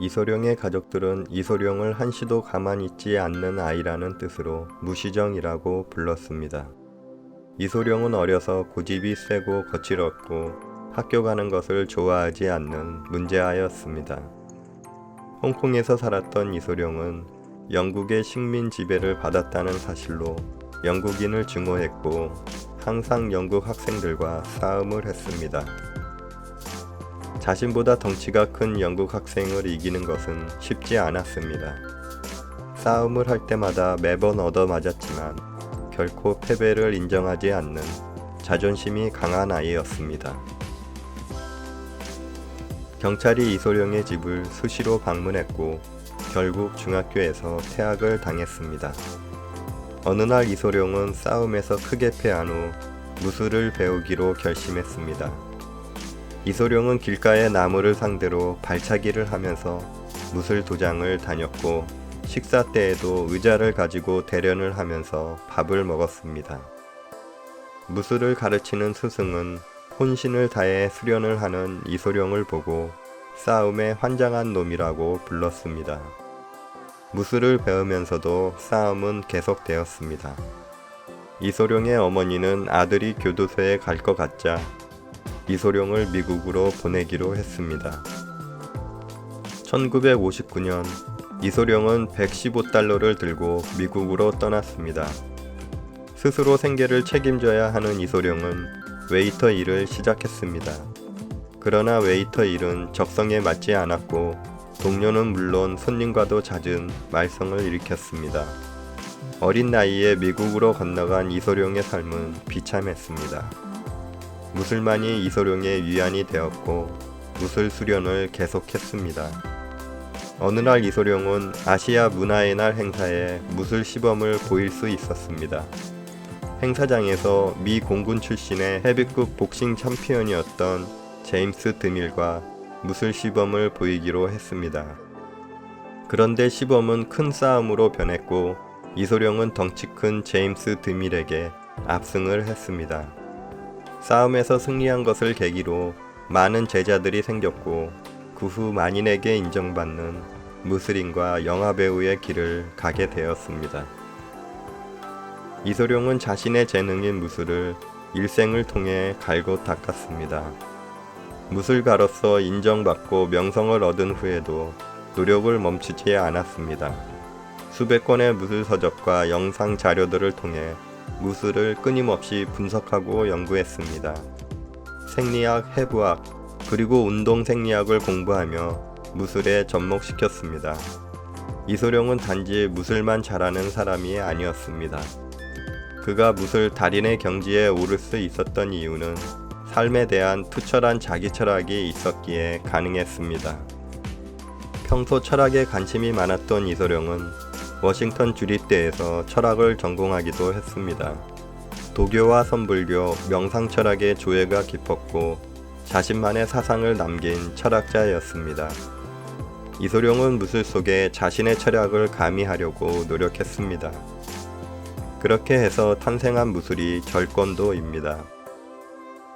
이소룡의 가족들은 이소룡을 한시도 가만히 있지 않는 아이라는 뜻으로 무시정이라고 불렀습니다. 이소룡은 어려서 고집이 세고 거칠었고 학교 가는 것을 좋아하지 않는 문제아였습니다. 홍콩에서 살았던 이소룡은 영국의 식민 지배를 받았다는 사실로 영국인을 증오했고 항상 영국 학생들과 싸움을 했습니다. 자신보다 덩치가 큰 영국 학생을 이기는 것은 쉽지 않았습니다. 싸움을 할 때마다 매번 얻어맞았지만 결코 패배를 인정하지 않는 자존심이 강한 아이였습니다. 경찰이 이소룡의 집을 수시로 방문했고 결국 중학교에서 퇴학을 당했습니다. 어느 날 이소룡은 싸움에서 크게 패한 후 무술을 배우기로 결심했습니다. 이소룡은 길가의 나무를 상대로 발차기를 하면서 무술 도장을 다녔고 식사 때에도 의자를 가지고 대련을 하면서 밥을 먹었습니다. 무술을 가르치는 스승은 혼신을 다해 수련을 하는 이소룡을 보고 싸움에 환장한 놈이라고 불렀습니다. 무술을 배우면서도 싸움은 계속되었습니다. 이소룡의 어머니는 아들이 교도소에 갈 것 같자 이소룡을 미국으로 보내기로 했습니다. 1959년 이소룡은 115달러를 들고 미국으로 떠났습니다. 스스로 생계를 책임져야 하는 이소룡은 웨이터 일을 시작했습니다. 그러나 웨이터 일은 적성에 맞지 않았고 동료는 물론 손님과도 잦은 말썽을 일으켰습니다. 어린 나이에 미국으로 건너간 이소룡의 삶은 비참했습니다. 무술만이 이소룡의 위안이 되었고 무술 수련을 계속했습니다. 어느 날 이소룡은 아시아 문화의 날 행사에 무술 시범을 보일 수 있었습니다. 행사장에서 미 공군 출신의 헤비급 복싱 챔피언이었던 제임스 드밀과 무술 시범을 보이기로 했습니다. 그런데 시범은 큰 싸움으로 변했고 이소룡은 덩치 큰 제임스 드밀에게 압승을 했습니다. 싸움에서 승리한 것을 계기로 많은 제자들이 생겼고 그 후 만인에게 인정받는 무술인과 영화배우의 길을 가게 되었습니다. 이소룡은 자신의 재능인 무술을 일생을 통해 갈고 닦았습니다. 무술가로서 인정받고 명성을 얻은 후에도 노력을 멈추지 않았습니다. 수백 권의 무술 서적과 영상 자료들을 통해 무술을 끊임없이 분석하고 연구했습니다. 생리학, 해부학, 그리고 운동 생리학을 공부하며 무술에 접목시켰습니다. 이소룡은 단지 무술만 잘하는 사람이 아니었습니다. 그가 무술 달인의 경지에 오를 수 있었던 이유는 삶에 대한 투철한 자기 철학이 있었기에 가능했습니다. 평소 철학에 관심이 많았던 이소룡은 워싱턴 주립대에서 철학을 전공하기도 했습니다. 도교와 선불교, 명상철학의 조예가 깊었고 자신만의 사상을 남긴 철학자였습니다. 이소룡은 무술 속에 자신의 철학을 가미하려고 노력했습니다. 그렇게 해서 탄생한 무술이 절권도입니다.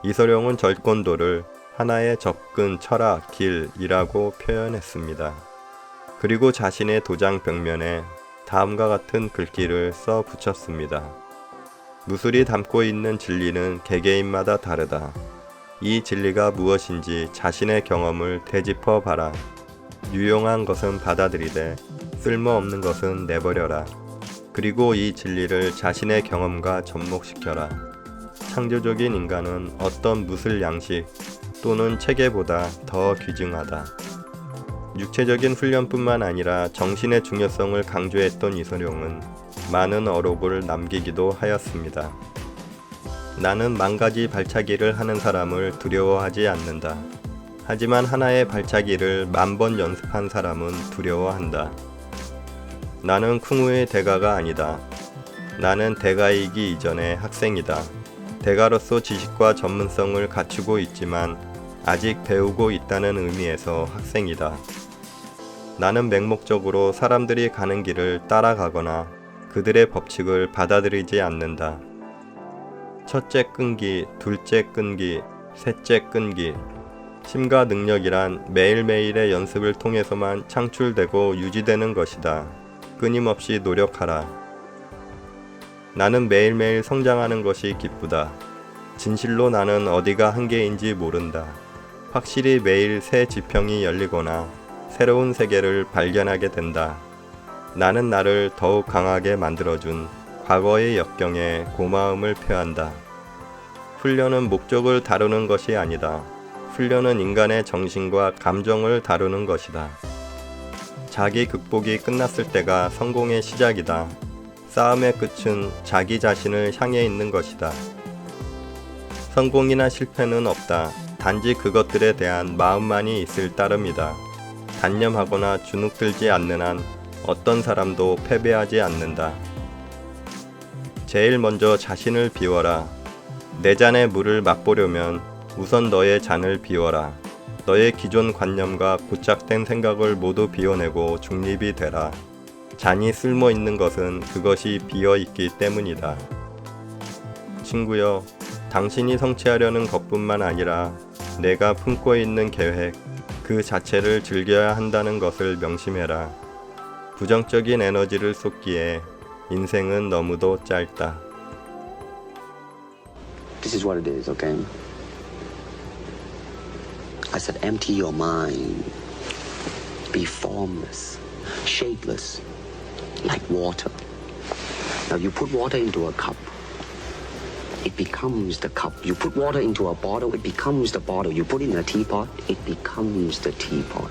이소룡은 절권도를 하나의 접근, 철학, 길이라고 표현했습니다. 그리고 자신의 도장 벽면에 다음과 같은 글귀를 써 붙였습니다. 무술이 담고 있는 진리는 개개인마다 다르다. 이 진리가 무엇인지 자신의 경험을 되짚어 봐라. 유용한 것은 받아들이되 쓸모없는 것은 내버려라. 그리고 이 진리를 자신의 경험과 접목시켜라. 창조적인 인간은 어떤 무술 양식 또는 체계보다 더 귀중하다. 육체적인 훈련뿐만 아니라 정신의 중요성을 강조했던 이소룡은 많은 어록을 남기기도 하였습니다. 나는 만 가지 발차기를 하는 사람을 두려워하지 않는다. 하지만 하나의 발차기를 10,000번 연습한 사람은 두려워한다. 나는 쿵우의 대가가 아니다. 나는 대가이기 이전의 학생이다. 대가로서 지식과 전문성을 갖추고 있지만 아직 배우고 있다는 의미에서 학생이다. 나는 맹목적으로 사람들이 가는 길을 따라가거나 그들의 법칙을 받아들이지 않는다. 첫째 끈기, 둘째 끈기, 셋째 끈기. 심과 능력이란 매일매일의 연습을 통해서만 창출되고 유지되는 것이다. 끊임없이 노력하라. 나는 매일매일 성장하는 것이 기쁘다. 진실로 나는 어디가 한계인지 모른다. 확실히 매일 새 지평이 열리거나 새로운 세계를 발견하게 된다. 나는 나를 더욱 강하게 만들어준 과거의 역경에 고마움을 표한다. 훈련은 목적을 다루는 것이 아니다. 훈련은 인간의 정신과 감정을 다루는 것이다. 자기 극복이 끝났을 때가 성공의 시작이다. 싸움의 끝은 자기 자신을 향해 있는 것이다. 성공이나 실패는 없다. 단지 그것들에 대한 마음만이 있을 따름이다. 단념하거나 주눅들지 않는 한 어떤 사람도 패배하지 않는다. 제일 먼저 자신을 비워라. 내 잔의 물을 맛보려면 우선 너의 잔을 비워라. 너의 기존 관념과 고착된 생각을 모두 비워내고 중립이 되라. 잔이 쓸모 있는 것은 그것이 비어 있기 때문이다. 친구여, 당신이 성취하려는 것뿐만 아니라 내가 품고 있는 계획, 그 자체를 즐겨야 한다는 것을 명심해라. 부정적인 에너지를 쏟기에 인생은 너무도 짧다. This is what it is, okay? I said empty your mind. Be formless, shapeless, like water. Now you put water into a cup, it becomes the cup. You put water into a bottle, it becomes the bottle. You put it in a teapot, it becomes the teapot.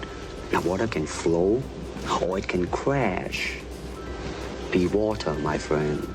Now water can flow or it can crash. Be water, my friend.